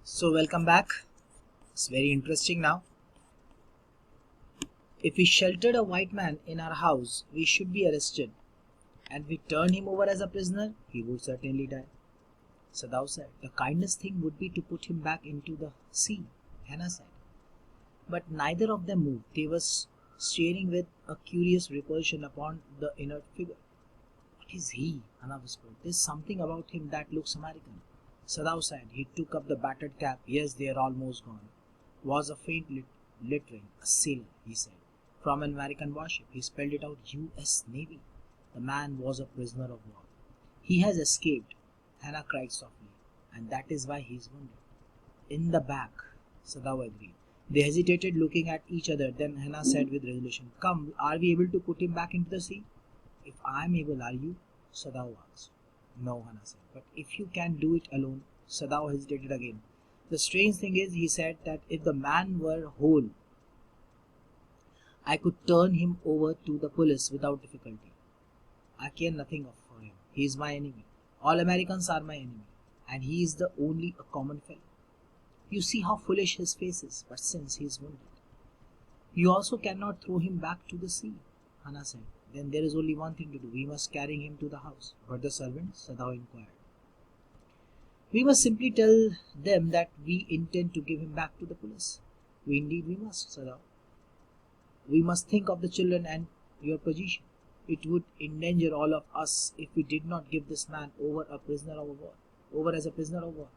So welcome back. It's very interesting now. If we sheltered a white man in our house, we should be arrested, and we turn him over as a prisoner, he would certainly die. Sadao said, the kindest thing would be to put him back into the sea, Hannah said. But neither of them moved. They were staring with a curious repulsion upon the inert figure. What is he? Hannah whispered. There's something about him that looks American. Sadao said. He took up the battered cap. Yes, they are almost gone. Was a faint lettering. A sailor, he said. From an American warship. He spelled it out. U.S. Navy. The man was a prisoner of war. He has escaped, Hannah cried softly, and that is why he is wounded. In the back, Sadao agreed. They hesitated, looking at each other. Then Hannah said with resolution, Come, are we able to put him back into the sea? If I am able, are you? Sadao asked. No, Hannah said. But if you can do it alone, Sadao hesitated again. The strange thing is, he said, that if the man were whole, I could turn him over to the police without difficulty. I care nothing for him. He is my enemy. All Americans are my enemy, and he is the only a common fellow. You see how foolish his face is, but since he is wounded, you also cannot throw him back to the sea, Hannah said. Then there is only one thing to do. We must carry him to the house. But the servants, Sadao inquired. We must simply tell them that we intend to give him back to the police. We must, Sadao. We must think of the children and your position. It would endanger all of us if we did not give this man over as a prisoner of war.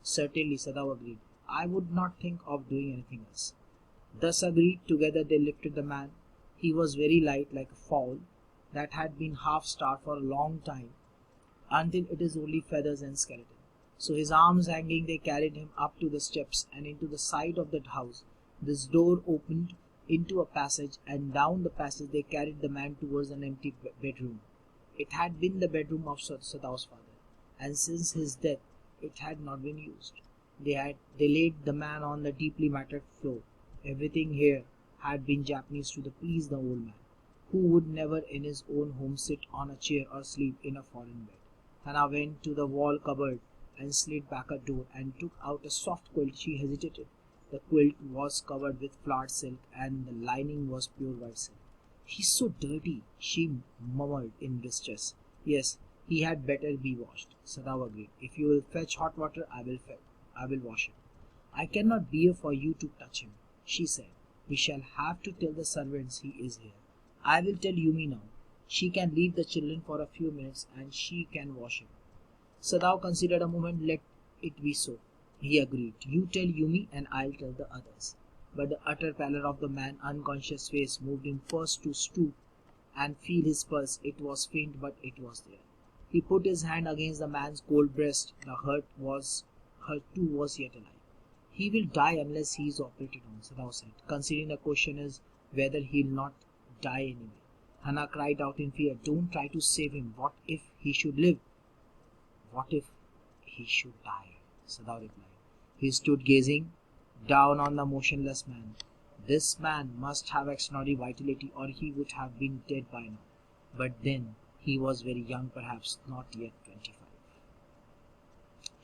Certainly, Sadao agreed. I would not think of doing anything else. Thus agreed, together they lifted the man. He was very light, like a fowl that had been half starved for a long time, until it is only feathers and skeleton. So his arms hanging, they carried him up to the steps and into the side of the house. This door opened into a passage, and down the passage they carried the man towards an empty bedroom. It had been the bedroom of Sadao's father, and since his death it had not been used. They laid the man on the deeply matted floor. Everything here had been Japanese to please the old man, who would never in his own home sit on a chair or sleep in a foreign bed. Hannah went to the wall cupboard and slid back a door and took out a soft quilt. She hesitated. The quilt was covered with flowered silk, and the lining was pure white silk. He's so dirty, she murmured in distress. Yes, he had better be washed, Sadao agreed. If you will fetch hot water, I will wash him. I cannot bear for you to touch him, she said. We shall have to tell the servants he is here. I will tell Yumi now. She can leave the children for a few minutes and she can wash him. Sadao considered a moment. Let it be so, he agreed. You tell Yumi and I'll tell the others. But the utter pallor of the man's unconscious face moved him first to stoop and feel his pulse. It was faint, but it was there. He put his hand against the man's cold breast. The hurt too was yet alive. He will die unless he is operated on, Sadao said, considering the question is whether he'll not die anyway. Hannah cried out in fear. Don't try to save him. What if he should live? What if he should die? Sadao replied. He stood gazing down on the motionless man. This man must have extraordinary vitality, or he would have been dead by now. But then he was very young, perhaps not yet 25.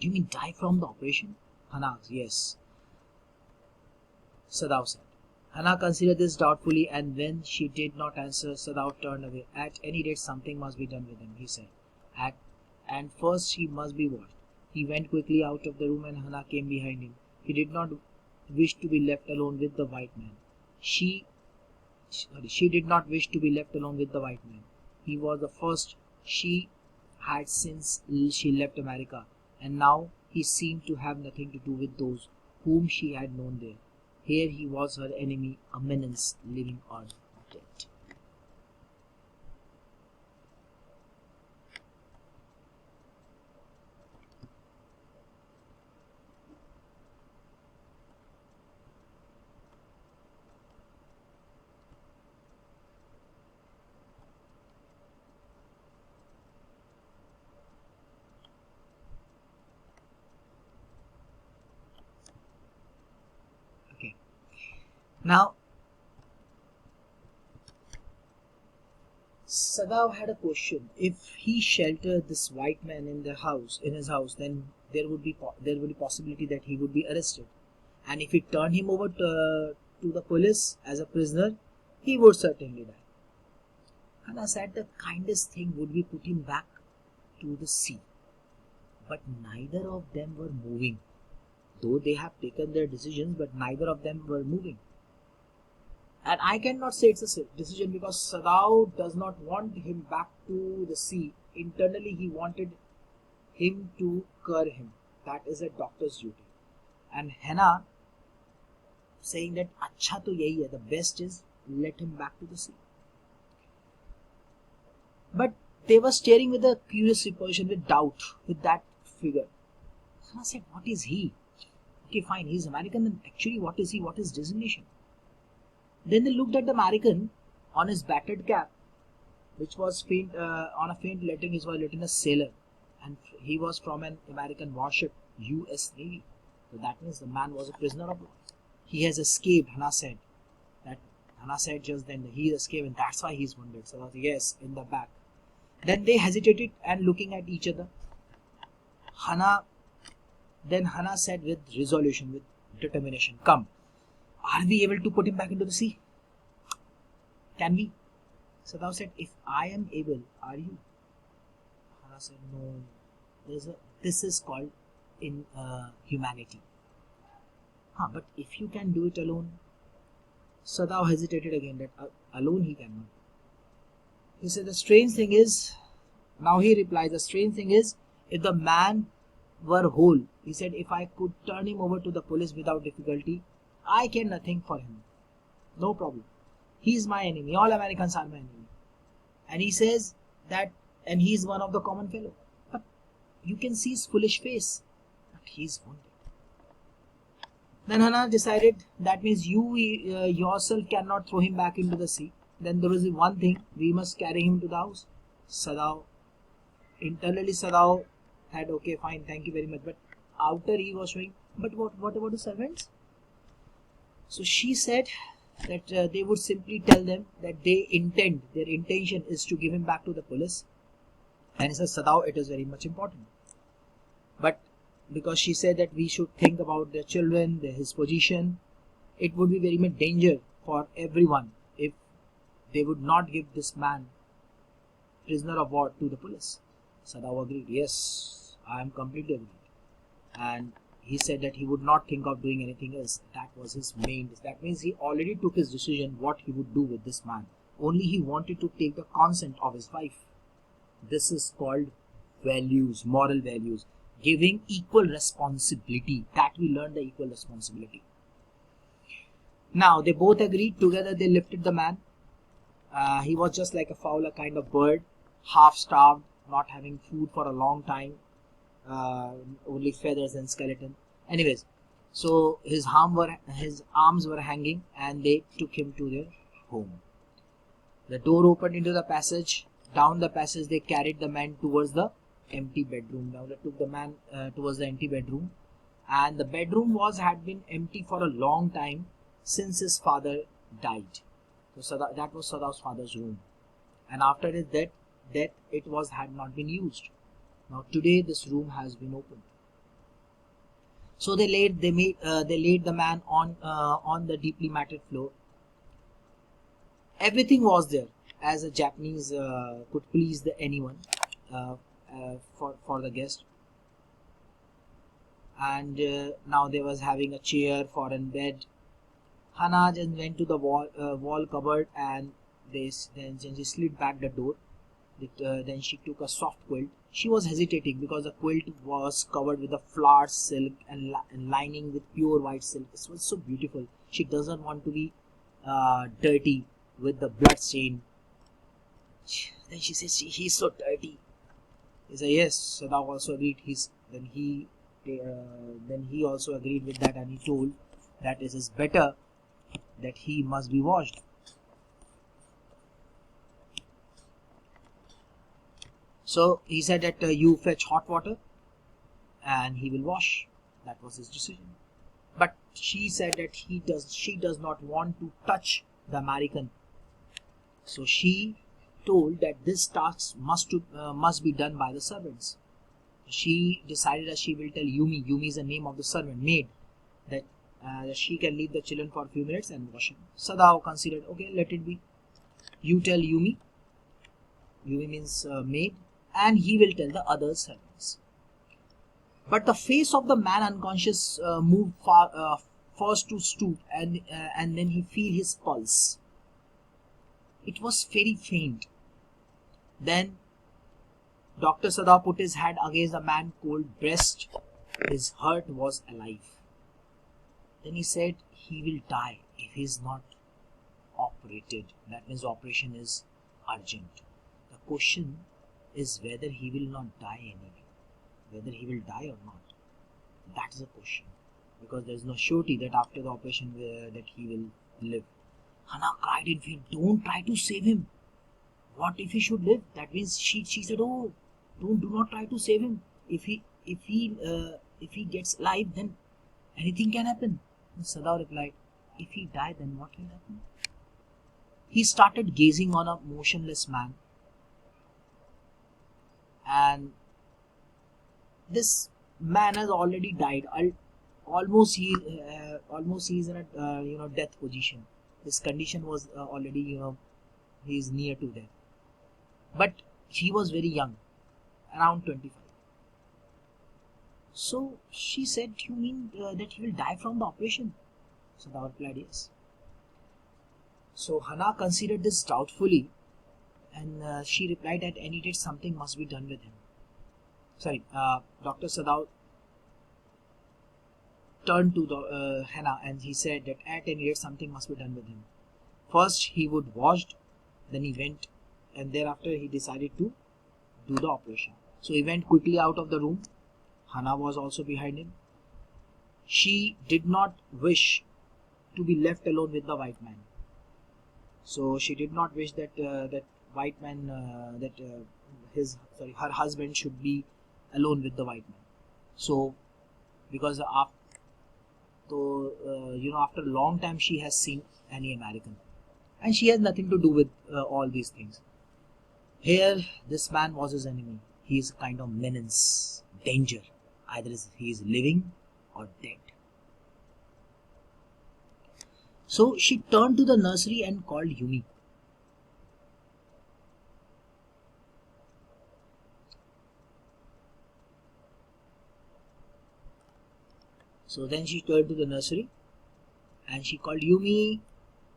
Do you mean die from the operation? Hannah asked. Yes, Sadao said. Hannah considered this doubtfully, and when she did not answer, Sadao turned away. At any rate, something must be done with him, he said. And first he must be washed. He went quickly out of the room, and Hannah came behind him. He did not wish to be left alone with the white man. She did not wish to be left alone with the white man. He was the first she had since she left America, and now he seemed to have nothing to do with those whom she had known there. Here he was her enemy, a menace, living or dead. Okay. Now, Sadao had a question. If he sheltered this white man in his house, then there would be possibility that he would be arrested, and if he turned him over to the police as a prisoner, he would certainly die. Hannah said the kindest thing would be put him back to the sea, but neither of them were moving. Though they have taken their decisions, but neither of them were moving. And I cannot say it's a decision because Sadao does not want him back to the sea. Internally, he wanted him to cure him. That is a doctor's duty. And Hannah saying that अच्छा तो यही है, the best is let him back to the sea. But they were staring with a curious repulsion, with doubt, with that figure. Hannah said, what is he? Okay, fine, he's American, then actually what is he? What is designation? Then they looked at the American on his battered cap, which was faint, on a faint lettering, it was written as sailor. And he was from an American warship, US Navy. So that means the man was a prisoner of war. He has escaped, Hannah said. Hannah said just then he escaped and that's why he's wounded. So yes, in the back. Then they hesitated and looking at each other. Then Hannah said with resolution, with determination, come, are we able to put him back into the sea? Can we? Sadao said, if I am able, are you? Hannah said, no, this is called humanity. But if you can do it alone? Sadao hesitated again, that alone he cannot. He said, the strange thing is, now he replies, the strange thing is, if the man were whole, he said, if I could turn him over to the police without difficulty, I care nothing for him. No problem. He is my enemy. All Americans are my enemy. And he says that, and he is one of the common fellow. But you can see his foolish face. But he is wounded. Then Hannah decided, that means you yourself cannot throw him back into the sea. Then there is one thing, we must carry him to the house. Internally Sadao had, okay, fine, thank you very much. But outer he was showing, but what about the servants? So she said that they would simply tell them that their intention is to give him back to the police. And he says, Sadao, it is very much important. But because she said that we should think about their children, his position, it would be very much danger for everyone if they would not give this man prisoner of war to the police. Sadao agreed, yes, I am completely agreed. And he said that he would not think of doing anything else. That was his main. That means he already took his decision what he would do with this man. Only he wanted to take the consent of his wife. This is called values, moral values. Giving equal responsibility. That we learned the equal responsibility. Now they both agreed. Together they lifted the man. He was just like a fowl, a kind of bird, half starved, not having food for a long time, only feathers and skeleton. Anyways, so his arms were hanging and they took him to their home. The door opened into the passage. Down the passage they carried the man towards the empty bedroom. Now they took the man towards the empty bedroom, and the bedroom had been empty for a long time since his father died. So that was Sadao's father's room, and after his death it had not been used. Now today this room has been opened. So they laid the man on the deeply matted floor. Everything was there, as a Japanese could please anyone for the guest. And now they was having a chair for a bed. Hannah then went to the wall cupboard and then she slid back the door. Then she took a soft quilt. She was hesitating because the quilt was covered with a flowered silk and lining with pure white silk. It was so beautiful. She doesn't want to be dirty with the blood stain. Then she says, he's so dirty. He said, yes. Sadao also agreed. Then he also agreed with that, and he told that it is better that he must be washed. So he said that you fetch hot water and he will wash. That was his decision. But she said that she does not want to touch the American. So she told that this task must be done by the servants. she decided that she will tell Yumi. Yumi is the name of the servant maid, that she can leave the children for a few minutes and wash them. Sadao considered, okay, let it be. You tell Yumi. Yumi means maid, and he will tell the other servants. But the face of the man unconscious moved first to stoop, and then he feel his pulse. It was very faint. Then Dr. Sadao put his hand against the man's cold breast. His heart was alive. Then he said, he will die if he is not operated. That means operation is urgent. The question is whether he will not die anyway. Whether he will die or not. That is the question. Because there is no surety that after the operation that he will live. Hana cried in fear, don't try to save him. What if he should live? That means she said, oh, do not try to save him. If he gets alive, then anything can happen. And Sadao replied, if he die, then what will happen? He started gazing on a motionless man, and this man has already died. Almost he is in a death position. His condition was already he is near to death. But he was very young, around 25. So she said, you mean that he will die from the operation? So Sadao replied, yes. So Hana considered this doubtfully, and she replied that any day something must be done with him. Dr. Sadao turned to Hana and he said that at any rate something must be done with him. First he would washed, then he went, and thereafter he decided to do the operation. So he went quickly out of the room. Hana was also behind him. She did not wish to be left alone with the white man. So she did not wish that that white man, her husband should be alone with the white man. So because after a long time she has seen any American, and she has nothing to do with all these things. Here this man was his enemy. He is a kind of menace, danger. Either he is living or dead. So she turned to the nursery and called Yumi. So then she turned to the nursery and she called Yumi.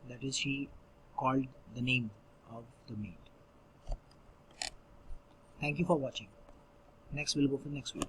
That is, she called the name of the maid. Thank you for watching. Next we'll go for the next video.